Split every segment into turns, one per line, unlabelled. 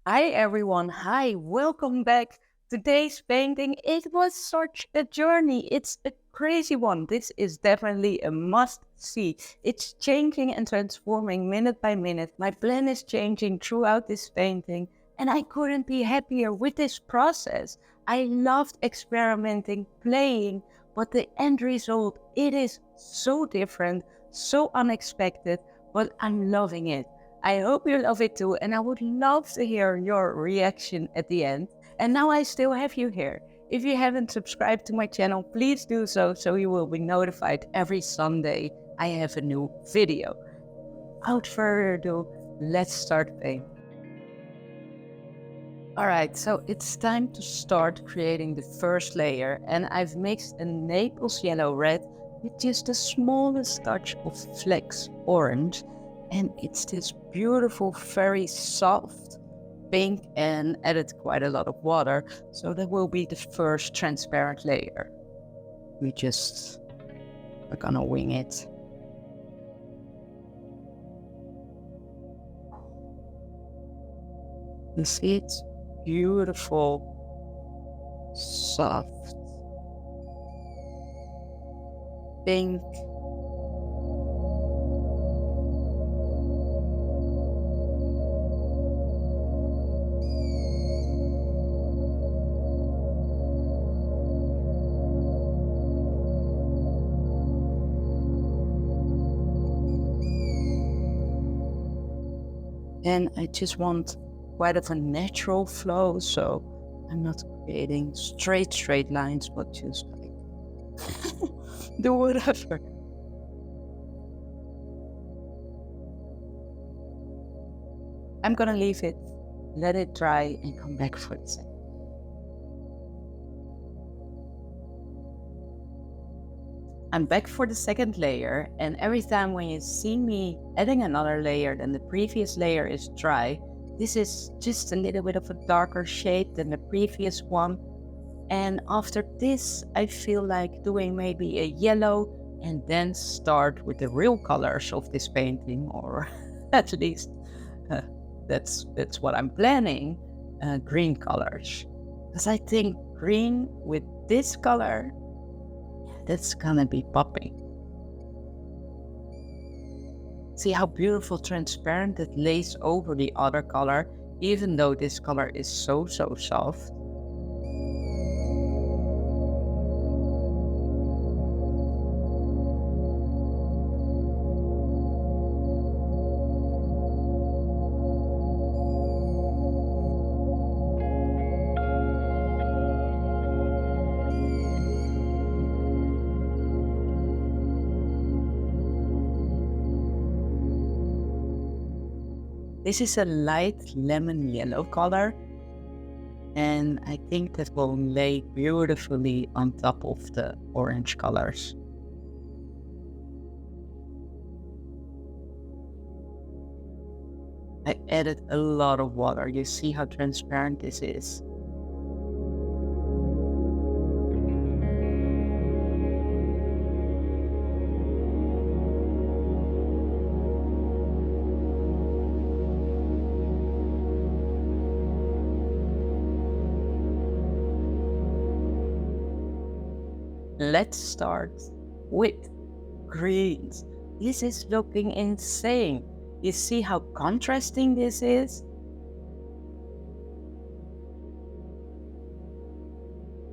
Hi everyone, hi, welcome back. Today's painting, it was such a journey. It's a crazy one. This is definitely a must see. It's changing and transforming minute by minute. My plan is changing throughout this painting, and I couldn't be happier with this process. I loved experimenting, playing, but the end result, it is so different, so unexpected, but I'm loving it. I hope you love it too, and I would love to hear your reaction at the end. And now I still have you here. If you haven't subscribed to my channel, please do so you will be notified every Sunday I have a new video. Without further ado, let's start painting. Alright, so it's time to start creating the first layer, and I've mixed a Naples yellow red with just the smallest touch of flex orange, and it's this beautiful, very soft pink, and added quite a lot of water, so that will be the first transparent layer. We're gonna wing it. You see, it's beautiful, soft, pink. And I just want quite of a natural flow, so I'm not creating straight lines, but just like do whatever. I'm gonna leave it, let it dry, and come back for the second. I'm back for the second layer, and every time when you see me adding another layer than the previous layer is dry, this is just a little bit of a darker shade than the previous one. And after this, I feel like doing maybe a yellow and then start with the real colors of this painting, or at least that's what I'm planning, green colors. Because I think green with this color, that's gonna be popping. See how beautiful transparent it lays over the other color, even though this color is so soft. This is a light lemon yellow color, and I think that will lay beautifully on top of the orange colors. I added a lot of water. You see how transparent this is. Let's start with greens. This is looking insane. You see how contrasting this is?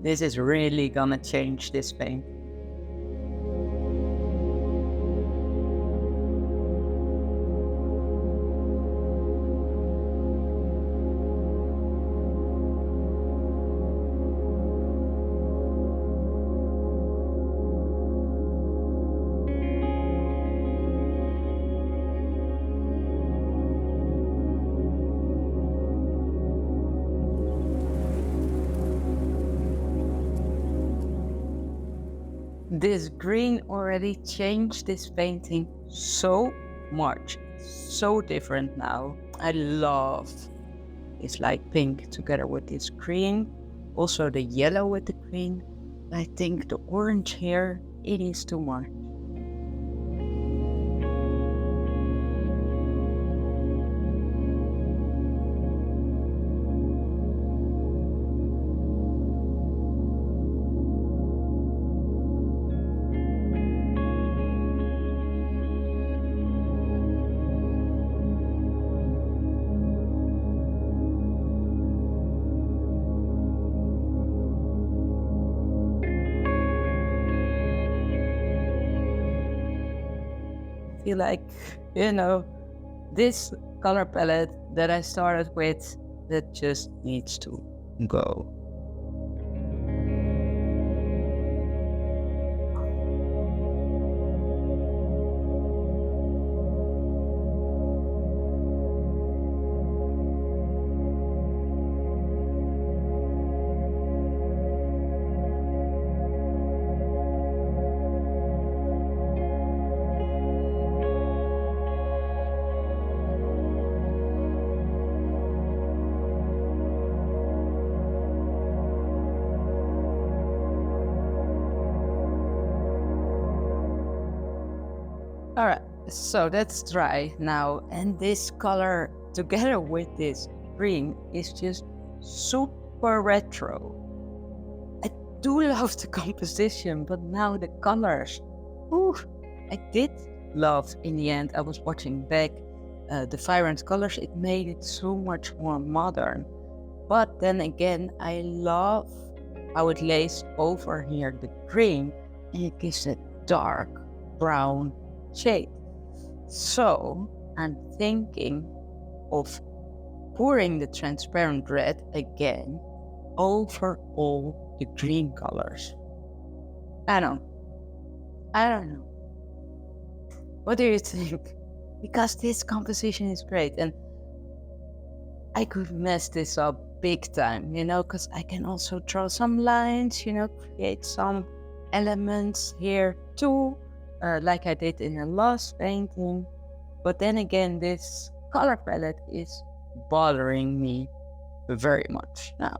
This is really gonna change this paint. This green already changed this painting so much. So different now. I love this light pink together with this green. Also the yellow with the green. I think the orange here, it is too much. feel like, this color palette that I started with, that just needs to go. All right, so that's dry now. And this color together with this green is just super retro. I do love the composition, but now the colors, I did love in the end. I was watching back the vibrant colors. It made it so much more modern. But then again, I love how it lays over here the green and it gives a dark brown shade. So I'm thinking of pouring the transparent red again over all the green colors. I don't know. What do you think? Because this composition is great and I could mess this up big time, because I can also draw some lines, create some elements here too. Like I did in the last painting. But then again, this color palette is bothering me very much now.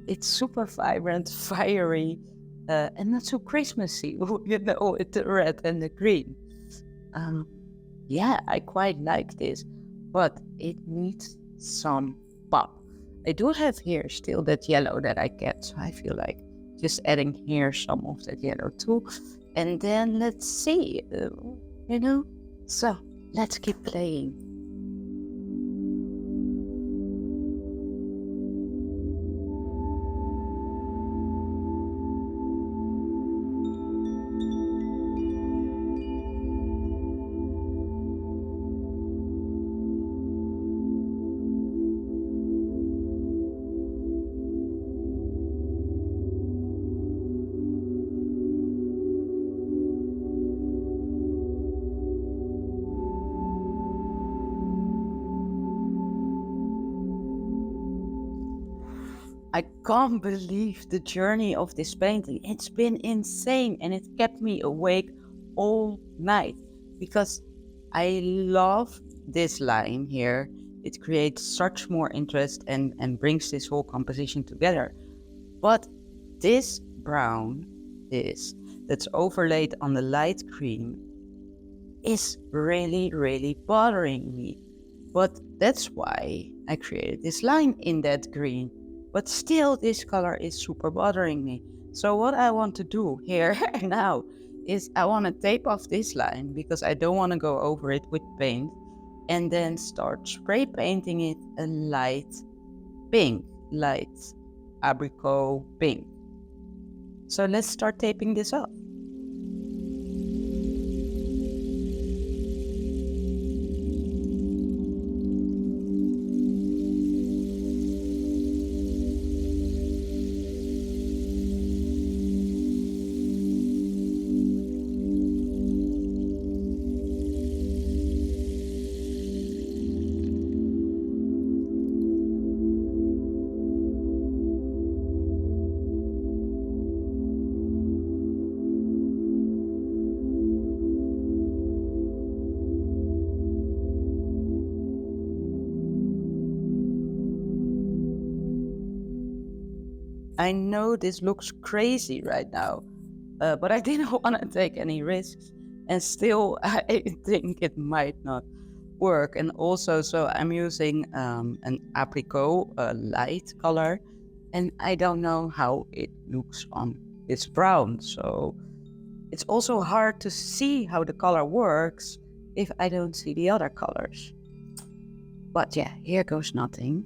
It's super vibrant, fiery, and not so Christmassy, with the red and the green. Yeah, I quite like this, but it needs some pop. I do have here still that yellow that I get, so I feel like just adding here some of that yellow too. And then let's see, so let's keep playing. I can't believe the journey of this painting. It's been insane and it kept me awake all night because I love this line here. It creates such more interest and brings this whole composition together. But this brown, that's overlaid on the light green, is really, really bothering me. But that's why I created this line in that green. But still, this color is super bothering me. So what I want to do here now is I want to tape off this line because I don't want to go over it with paint and then start spray painting it a light pink, light apricot pink. So let's start taping this off. I know this looks crazy right now, but I didn't want to take any risks. And still, I think it might not work. And also, so I'm using an apricot light color, and I don't know how it looks on this brown. So it's also hard to see how the color works if I don't see the other colors. But yeah, here goes nothing.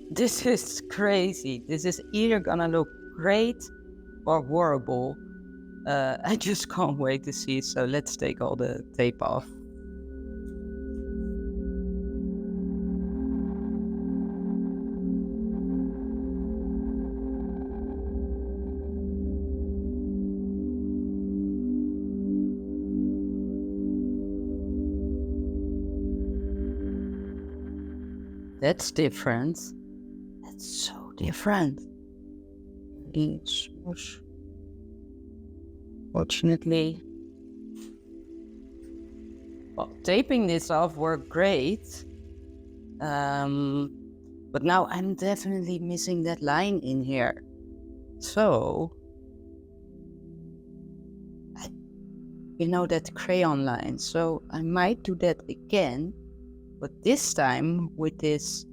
This is crazy. This is either gonna look great or horrible. I just can't wait to see. So let's take all the tape off. That's different. That's so different. Fortunately, well, taping this off worked great. But now I'm definitely missing that line in here. So, you know, that crayon line. So I might do that again, but this time with this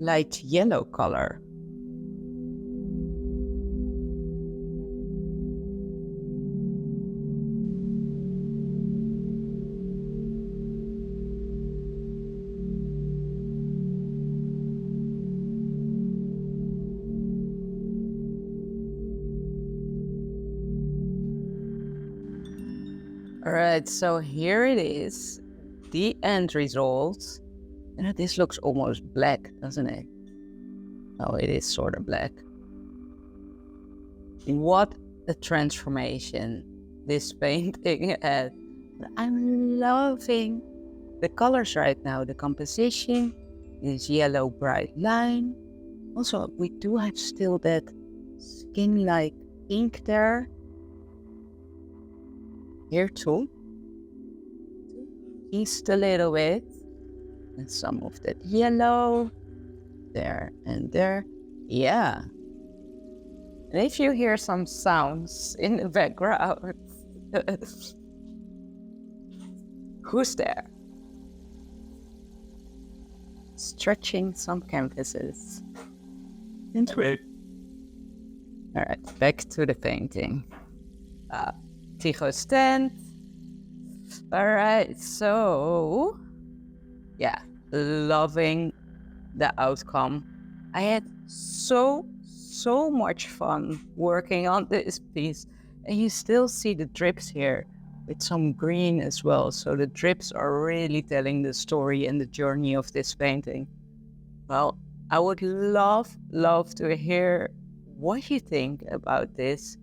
light yellow color. All right, so here it is, the end result. And this looks almost black, doesn't it? Oh, it is sort of black. What a transformation this painting had. I'm loving the colors right now. The composition, this yellow bright line. Also, we do have still that skin-like ink there. Here too. East a little bit. And some of that yellow. There and there. Yeah. And if you hear some sounds in the background, who's there? Stretching some canvases. Into it. All right, back to the painting. Tycho stand. All right, so yeah, loving the outcome. I had so much fun working on this piece, and you still see the drips here with some green as well. So the drips are really telling the story and the journey of this painting. Well, I would love to hear what you think about this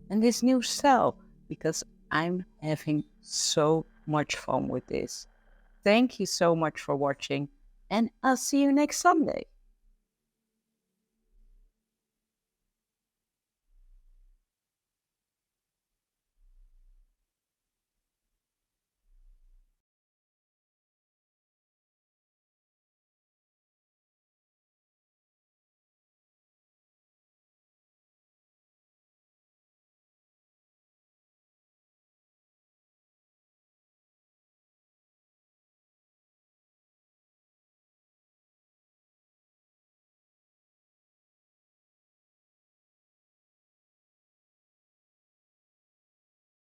and this new style, because I'm having so much fun with this. Thank you so much for watching, and I'll see you next Sunday.